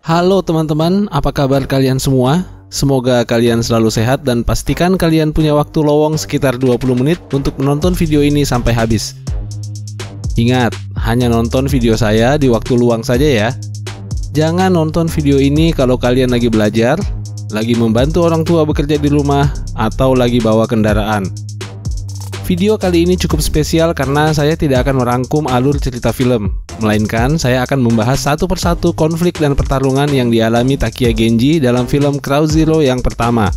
Halo teman-teman, apa kabar kalian semua? Semoga kalian selalu sehat dan pastikan kalian punya waktu lowong sekitar 20 menit untuk menonton video ini sampai habis. Ingat, hanya nonton video saya di waktu luang saja ya. Jangan nonton video ini kalau kalian lagi belajar, lagi membantu orang tua bekerja di rumah, atau lagi bawa kendaraan. Video kali ini cukup spesial karena saya tidak akan merangkum alur cerita film, melainkan saya akan membahas satu persatu konflik dan pertarungan yang dialami Takia Genji dalam film Crow Zero yang pertama.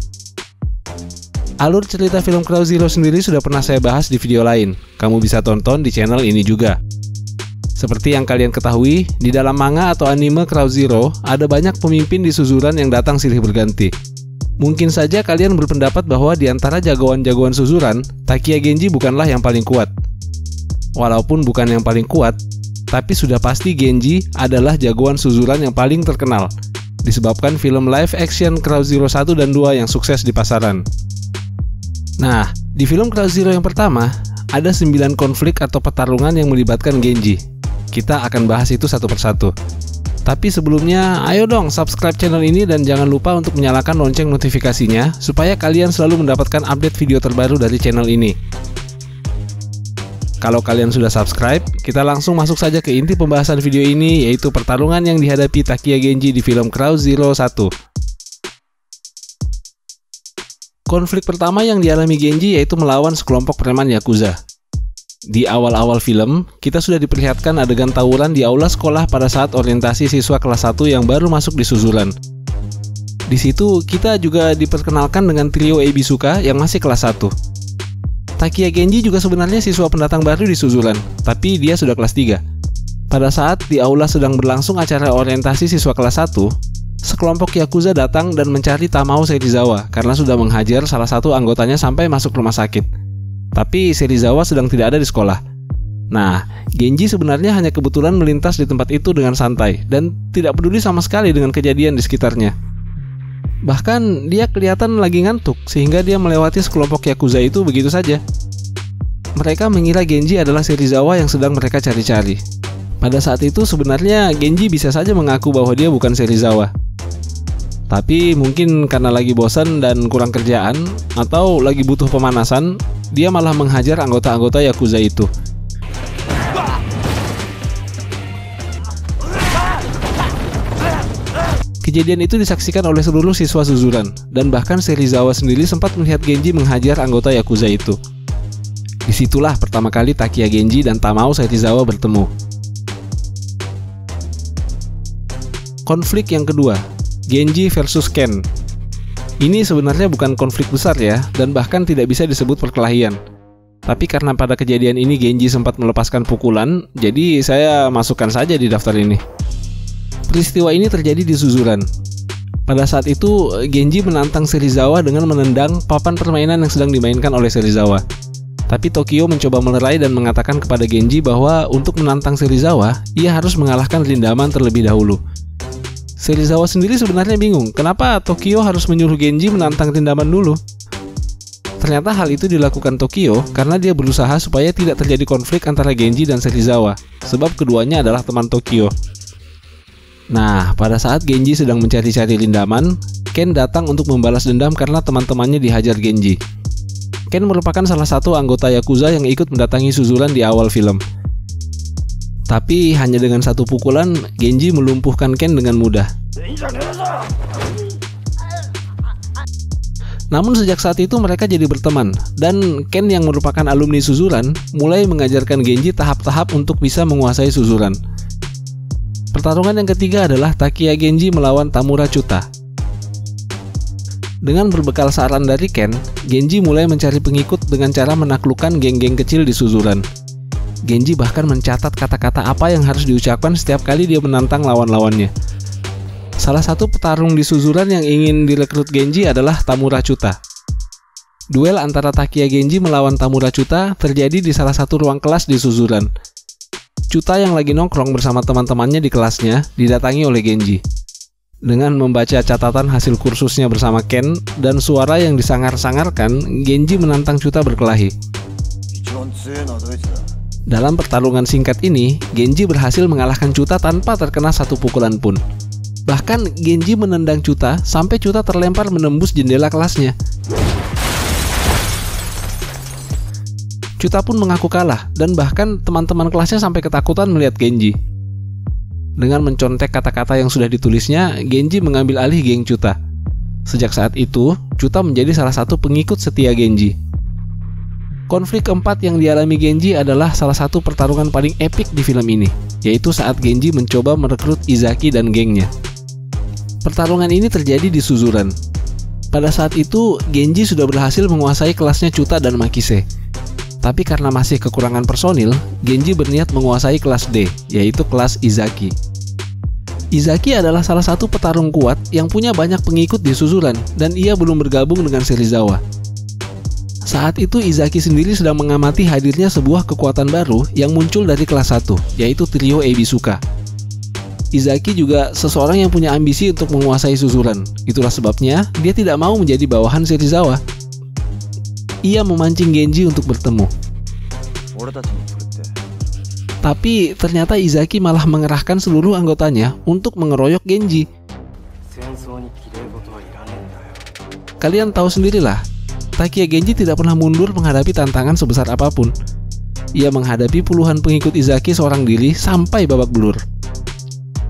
Alur cerita film Crow Zero sendiri sudah pernah saya bahas di video lain, kamu bisa tonton di channel ini juga. Seperti yang kalian ketahui, di dalam manga atau anime Crow Zero, ada banyak pemimpin di suzuran yang datang silih berganti. Mungkin saja kalian berpendapat bahwa di antara jagoan-jagoan suzuran, Takia Genji bukanlah yang paling kuat. Walaupun bukan yang paling kuat, tapi sudah pasti Genji adalah jagoan suzuran yang paling terkenal, disebabkan film live action Crow Zero 1 dan 2 yang sukses di pasaran. Nah, di film Crow Zero yang pertama, ada 9 konflik atau pertarungan yang melibatkan Genji. Kita akan bahas itu satu persatu. Tapi sebelumnya, ayo dong subscribe channel ini dan jangan lupa untuk menyalakan lonceng notifikasinya supaya kalian selalu mendapatkan update video terbaru dari channel ini. Kalau kalian sudah subscribe, kita langsung masuk saja ke inti pembahasan video ini, yaitu pertarungan yang dihadapi Takia Genji di film Crow Zero 1. Konflik pertama yang dialami Genji yaitu melawan sekelompok preman Yakuza. Di awal-awal film, kita sudah diperlihatkan adegan tawuran di aula sekolah pada saat orientasi siswa kelas 1 yang baru masuk di suzuran. Di situ, kita juga diperkenalkan dengan trio Ebisuka yang masih kelas 1. Takia Genji juga sebenarnya siswa pendatang baru di suzuran, tapi dia sudah kelas 3. Pada saat di aula sedang berlangsung acara orientasi siswa kelas 1, sekelompok Yakuza datang dan mencari Tamao Serizawa karena sudah menghajar salah satu anggotanya sampai masuk rumah sakit. Tapi Serizawa sedang tidak ada di sekolah. Nah, Genji sebenarnya hanya kebetulan melintas di tempat itu dengan santai dan tidak peduli sama sekali dengan kejadian di sekitarnya. Bahkan dia kelihatan lagi ngantuk sehingga dia melewati sekelompok Yakuza itu begitu saja. Mereka mengira Genji adalah Serizawa yang sedang mereka cari-cari. Pada saat itu sebenarnya Genji bisa saja mengaku bahwa dia bukan Serizawa. Tapi mungkin karena lagi bosan dan kurang kerjaan atau lagi butuh pemanasan, dia malah menghajar anggota-anggota Yakuza itu. Kejadian itu disaksikan oleh seluruh siswa suzuran, dan bahkan Serizawa sendiri sempat melihat Genji menghajar anggota Yakuza itu. Disitulah pertama kali Takia Genji dan Tamao Serizawa bertemu. Konflik yang kedua, Genji versus Ken. Ini sebenarnya bukan konflik besar ya, dan bahkan tidak bisa disebut perkelahian. Tapi karena pada kejadian ini Genji sempat melepaskan pukulan, jadi saya masukkan saja di daftar ini. Peristiwa ini terjadi di suzuran. Pada saat itu, Genji menantang Serizawa dengan menendang papan permainan yang sedang dimainkan oleh Serizawa. Tapi Tokio mencoba melerai dan mengatakan kepada Genji bahwa untuk menantang Serizawa, ia harus mengalahkan Lindaman terlebih dahulu. Serizawa sendiri sebenarnya bingung, kenapa Tokio harus menyuruh Genji menantang Lindaman dulu? Ternyata hal itu dilakukan Tokio karena dia berusaha supaya tidak terjadi konflik antara Genji dan Serizawa, sebab keduanya adalah teman Tokio. Nah, pada saat Genji sedang mencari-cari Lindaman, Ken datang untuk membalas dendam karena teman-temannya dihajar Genji. Ken merupakan salah satu anggota Yakuza yang ikut mendatangi suzuran di awal film. Tapi hanya dengan satu pukulan, Genji melumpuhkan Ken dengan mudah. Namun sejak saat itu mereka jadi berteman, dan Ken yang merupakan alumni suzuran mulai mengajarkan Genji tahap-tahap untuk bisa menguasai suzuran. Pertarungan yang ketiga adalah Takia Genji melawan Tamura Chuta. Dengan berbekal saran dari Ken, Genji mulai mencari pengikut dengan cara menaklukkan geng-geng kecil di suzuran. Genji bahkan mencatat kata-kata apa yang harus diucapkan setiap kali dia menantang lawan-lawannya. Salah satu petarung di suzuran yang ingin direkrut Genji adalah Tamura Chuta. Duel antara Takia Genji melawan Tamura Chuta terjadi di salah satu ruang kelas di suzuran. Chuta yang lagi nongkrong bersama teman-temannya di kelasnya didatangi oleh Genji. Dengan membaca catatan hasil kursusnya bersama Ken dan suara yang disangar-sangarkan, Genji menantang Chuta berkelahi. Dalam pertarungan singkat ini, Genji berhasil mengalahkan Chuta tanpa terkena satu pukulan pun. Bahkan Genji menendang Chuta sampai Chuta terlempar menembus jendela kelasnya. Chuta pun mengaku kalah dan bahkan teman-teman kelasnya sampai ketakutan melihat Genji. Dengan mencontek kata-kata yang sudah ditulisnya, Genji mengambil alih geng Chuta. Sejak saat itu, Chuta menjadi salah satu pengikut setia Genji. Konflik keempat yang dialami Genji adalah salah satu pertarungan paling epik di film ini, yaitu saat Genji mencoba merekrut Izaki dan gengnya. Pertarungan ini terjadi di Suzuran. Pada saat itu, Genji sudah berhasil menguasai kelasnya Chuta dan Makise. Tapi karena masih kekurangan personil, Genji berniat menguasai kelas D, yaitu kelas Izaki. Izaki adalah salah satu petarung kuat yang punya banyak pengikut di Suzuran, dan ia belum bergabung dengan Serizawa. Saat itu Izaki sendiri sedang mengamati hadirnya sebuah kekuatan baru yang muncul dari kelas 1, yaitu trio Ebisuka. Izaki juga seseorang yang punya ambisi untuk menguasai Suzuran. Itulah sebabnya dia tidak mau menjadi bawahan Serizawa. Ia memancing Genji untuk bertemu. Tapi ternyata Izaki malah mengerahkan seluruh anggotanya untuk mengeroyok Genji. Kalian tahu sendirilah, Takia Genji tidak pernah mundur menghadapi tantangan sebesar apapun. Ia menghadapi puluhan pengikut Izaki seorang diri sampai babak belur.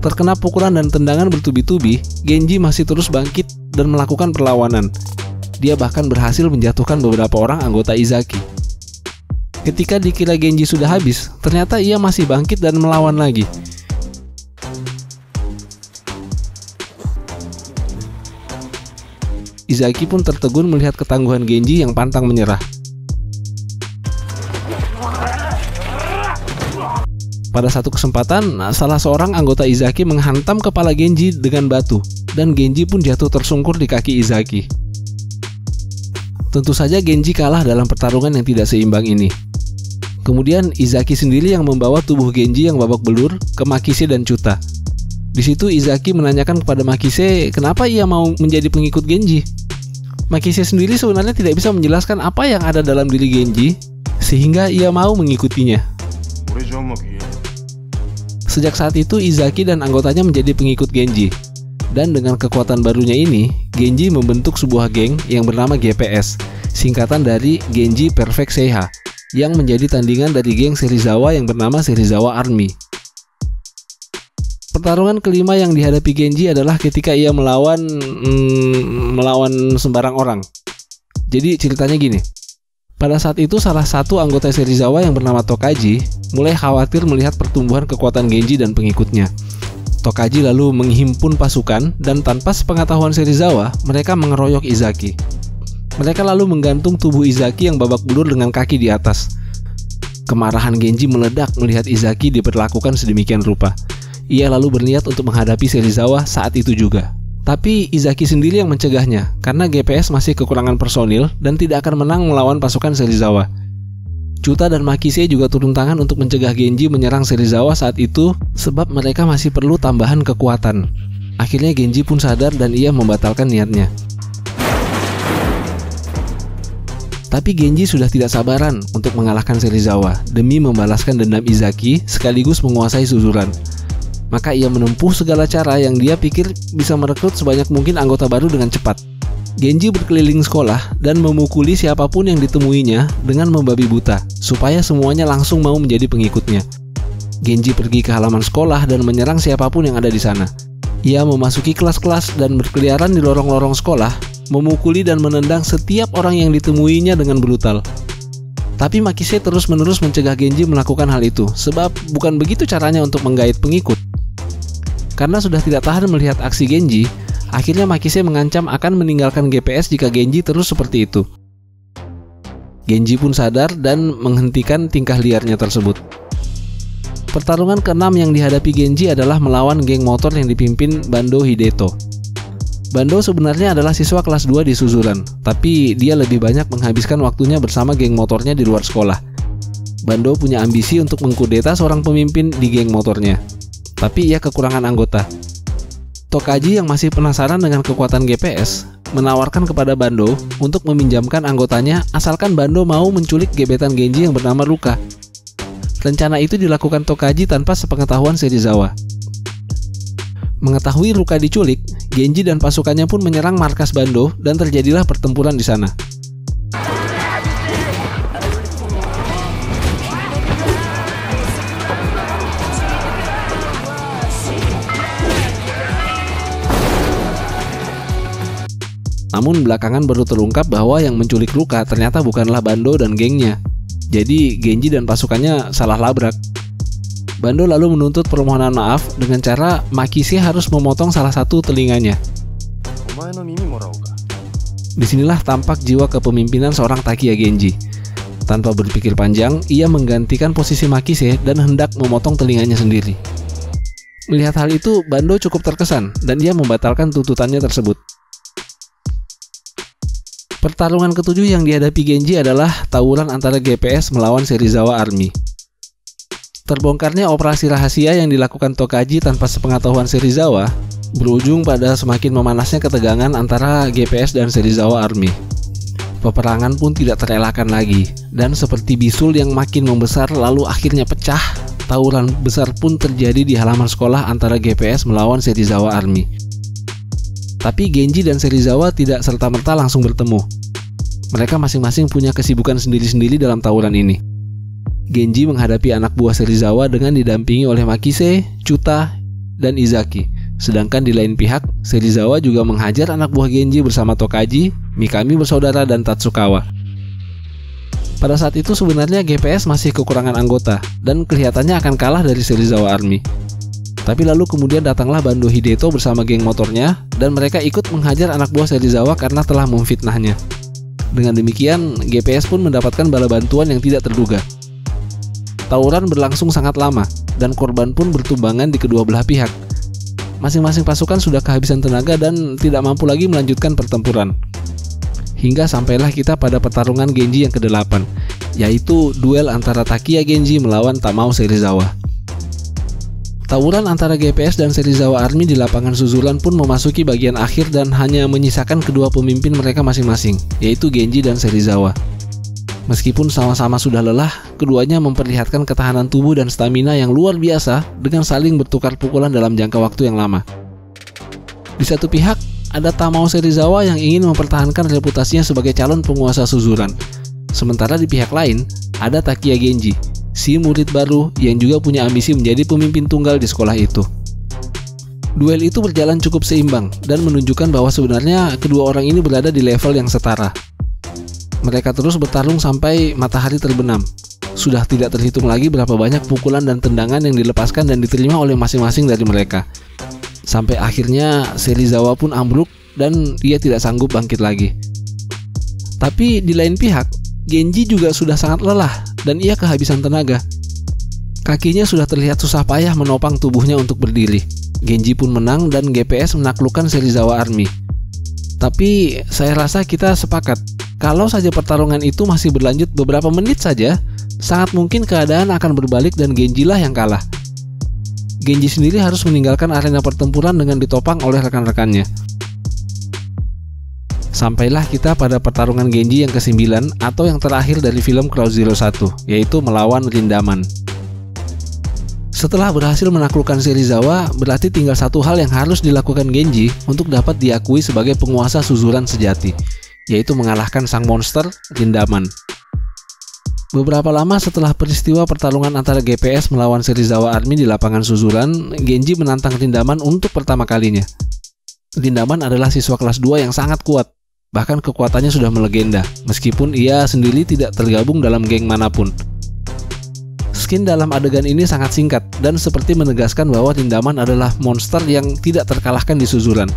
Terkena pukulan dan tendangan bertubi-tubi, Genji masih terus bangkit dan melakukan perlawanan. Dia bahkan berhasil menjatuhkan beberapa orang anggota Izaki. Ketika dikira Genji sudah habis, ternyata ia masih bangkit dan melawan lagi. Izaki pun tertegun melihat ketangguhan Genji yang pantang menyerah. Pada satu kesempatan, salah seorang anggota Izaki menghantam kepala Genji dengan batu, dan Genji pun jatuh tersungkur di kaki Izaki. Tentu saja Genji kalah dalam pertarungan yang tidak seimbang ini. Kemudian Izaki sendiri yang membawa tubuh Genji yang babak belur ke Makise dan Chuta. Di situ Izaki menanyakan kepada Makise kenapa ia mau menjadi pengikut Genji. Makise sendiri sebenarnya tidak bisa menjelaskan apa yang ada dalam diri Genji sehingga ia mau mengikutinya. Sejak saat itu Izaki dan anggotanya menjadi pengikut Genji. Dan dengan kekuatan barunya ini, Genji membentuk sebuah geng yang bernama GPS, singkatan dari Genji Perfect Seiha, yang menjadi tandingan dari geng Serizawa yang bernama Serizawa Army. Pertarungan kelima yang dihadapi Genji adalah ketika ia melawan sembarang orang. Jadi ceritanya gini. Pada saat itu salah satu anggota Serizawa yang bernama Tokaji mulai khawatir melihat pertumbuhan kekuatan Genji dan pengikutnya. Tokaji lalu menghimpun pasukan dan tanpa sepengetahuan Serizawa, mereka mengeroyok Izaki. Mereka lalu menggantung tubuh Izaki yang babak belur dengan kaki di atas. Kemarahan Genji meledak melihat Izaki diperlakukan sedemikian rupa. Ia lalu berniat untuk menghadapi Serizawa saat itu juga. Tapi Izaki sendiri yang mencegahnya, karena GPS masih kekurangan personil dan tidak akan menang melawan pasukan Serizawa. Chuta dan Makise juga turun tangan untuk mencegah Genji menyerang Serizawa saat itu sebab mereka masih perlu tambahan kekuatan. Akhirnya Genji pun sadar dan ia membatalkan niatnya. Tapi Genji sudah tidak sabaran untuk mengalahkan Serizawa demi membalaskan dendam Izaki sekaligus menguasai Suzuran. Maka ia menempuh segala cara yang dia pikir bisa merekrut sebanyak mungkin anggota baru dengan cepat. Genji berkeliling sekolah dan memukuli siapapun yang ditemuinya dengan membabi buta, supaya semuanya langsung mau menjadi pengikutnya. Genji pergi ke halaman sekolah dan menyerang siapapun yang ada di sana. Ia memasuki kelas-kelas dan berkeliaran di lorong-lorong sekolah, memukuli dan menendang setiap orang yang ditemuinya dengan brutal. Tapi Makise terus-menerus mencegah Genji melakukan hal itu, sebab bukan begitu caranya untuk menggait pengikut. Karena sudah tidak tahan melihat aksi Genji, akhirnya Makise mengancam akan meninggalkan GPS jika Genji terus seperti itu. Genji pun sadar dan menghentikan tingkah liarnya tersebut. Pertarungan ke-6 yang dihadapi Genji adalah melawan geng motor yang dipimpin Bando Hideto. Bando sebenarnya adalah siswa kelas 2 di Suzuran, tapi dia lebih banyak menghabiskan waktunya bersama geng motornya di luar sekolah. Bando punya ambisi untuk mengkudeta seorang pemimpin di geng motornya, tapi ia kekurangan anggota. Tokaji yang masih penasaran dengan kekuatan GPS menawarkan kepada Bando untuk meminjamkan anggotanya asalkan Bando mau menculik gebetan Genji yang bernama Ruka. Rencana itu dilakukan Tokaji tanpa sepengetahuan Serizawa. Mengetahui Ruka diculik, Genji dan pasukannya pun menyerang markas Bando dan terjadilah pertempuran di sana. Namun belakangan baru terungkap bahwa yang menculik Ruka ternyata bukanlah Bando dan gengnya. Jadi Genji dan pasukannya salah labrak. Bando lalu menuntut permohonan maaf dengan cara Makise harus memotong salah satu telinganya. Disinilah tampak jiwa kepemimpinan seorang Takiya Genji. Tanpa berpikir panjang, ia menggantikan posisi Makise dan hendak memotong telinganya sendiri. Melihat hal itu, Bando cukup terkesan dan ia membatalkan tuntutannya tersebut. Pertarungan ketujuh yang dihadapi Genji adalah tawuran antara GPS melawan Serizawa Army. Terbongkarnya operasi rahasia yang dilakukan Tokaji tanpa sepengetahuan Serizawa berujung pada semakin memanasnya ketegangan antara GPS dan Serizawa Army. Peperangan pun tidak terelakkan lagi, dan seperti bisul yang makin membesar lalu akhirnya pecah, tawuran besar pun terjadi di halaman sekolah antara GPS melawan Serizawa Army. Tapi Genji dan Serizawa tidak serta-merta langsung bertemu. Mereka masing-masing punya kesibukan sendiri-sendiri dalam tawuran ini. Genji menghadapi anak buah Serizawa dengan didampingi oleh Makise, Chuta, dan Izaki. Sedangkan di lain pihak, Serizawa juga menghajar anak buah Genji bersama Tokaji, Mikami bersaudara, dan Tatsukawa. Pada saat itu sebenarnya GPS masih kekurangan anggota dan kelihatannya akan kalah dari Serizawa Army. Tapi lalu kemudian datanglah Bando Hideto bersama geng motornya dan mereka ikut menghajar anak buah Serizawa karena telah memfitnahnya. Dengan demikian, GPS pun mendapatkan bala bantuan yang tidak terduga. Tawuran berlangsung sangat lama dan korban pun bertumbangan di kedua belah pihak. Masing-masing pasukan sudah kehabisan tenaga dan tidak mampu lagi melanjutkan pertempuran. Hingga sampailah kita pada pertarungan Genji yang ke-8, yaitu duel antara Takiya Genji melawan Tamao Serizawa. Tawuran antara GPS dan Serizawa Army di lapangan suzuran pun memasuki bagian akhir dan hanya menyisakan kedua pemimpin mereka masing-masing, yaitu Genji dan Serizawa. Meskipun sama-sama sudah lelah, keduanya memperlihatkan ketahanan tubuh dan stamina yang luar biasa dengan saling bertukar pukulan dalam jangka waktu yang lama. Di satu pihak, ada Tamao Serizawa yang ingin mempertahankan reputasinya sebagai calon penguasa suzuran. Sementara di pihak lain, ada Takiya Genji, si murid baru yang juga punya ambisi menjadi pemimpin tunggal di sekolah itu. Duel itu berjalan cukup seimbang dan menunjukkan bahwa sebenarnya kedua orang ini berada di level yang setara. Mereka terus bertarung sampai matahari terbenam. Sudah tidak terhitung lagi berapa banyak pukulan dan tendangan yang dilepaskan dan diterima oleh masing-masing dari mereka. Sampai akhirnya Serizawa pun ambruk dan ia tidak sanggup bangkit lagi. Tapi di lain pihak, Genji juga sudah sangat lelah dan ia kehabisan tenaga. Kakinya sudah terlihat susah payah menopang tubuhnya untuk berdiri. Genji pun menang dan GPS menaklukkan Serizawa Army. Tapi saya rasa kita sepakat, kalau saja pertarungan itu masih berlanjut beberapa menit saja, sangat mungkin keadaan akan berbalik dan Genji-lah yang kalah. Genji sendiri harus meninggalkan arena pertempuran dengan ditopang oleh rekan-rekannya. Sampailah kita pada pertarungan Genji yang ke-9 atau yang terakhir dari film Crow Zero 1, yaitu melawan Rindaman. Setelah berhasil menaklukkan Serizawa, berarti tinggal satu hal yang harus dilakukan Genji untuk dapat diakui sebagai penguasa suzuran sejati, yaitu mengalahkan sang monster Rindaman. Beberapa lama setelah peristiwa pertarungan antara GPS melawan Serizawa Army di lapangan suzuran, Genji menantang Rindaman untuk pertama kalinya. Rindaman adalah siswa kelas 2 yang sangat kuat, bahkan kekuatannya sudah melegenda, meskipun ia sendiri tidak tergabung dalam geng manapun. Skin dalam adegan ini sangat singkat dan seperti menegaskan bahwa Rindaman adalah monster yang tidak terkalahkan di suzuran.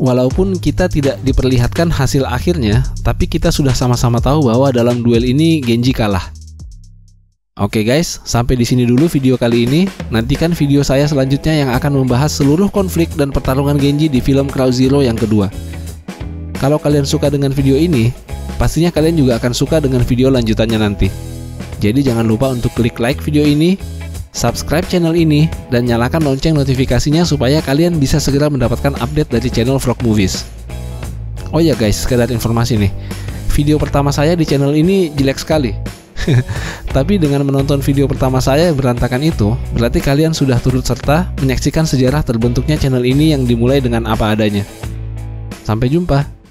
Walaupun kita tidak diperlihatkan hasil akhirnya, tapi kita sudah sama-sama tahu bahwa dalam duel ini Genji kalah. Oke guys, sampai di sini dulu video kali ini. Nantikan video saya selanjutnya yang akan membahas seluruh konflik dan pertarungan Genji di film Crow Zero yang kedua. Kalau kalian suka dengan video ini, pastinya kalian juga akan suka dengan video lanjutannya nanti. Jadi jangan lupa untuk klik like video ini, subscribe channel ini, dan nyalakan lonceng notifikasinya supaya kalian bisa segera mendapatkan update dari channel Frog Movies. Oh ya guys, sekedar informasi nih, video pertama saya di channel ini jelek sekali. Tapi dengan menonton video pertama saya yang berantakan itu, berarti kalian sudah turut serta menyaksikan sejarah terbentuknya channel ini yang dimulai dengan apa adanya. Sampai jumpa.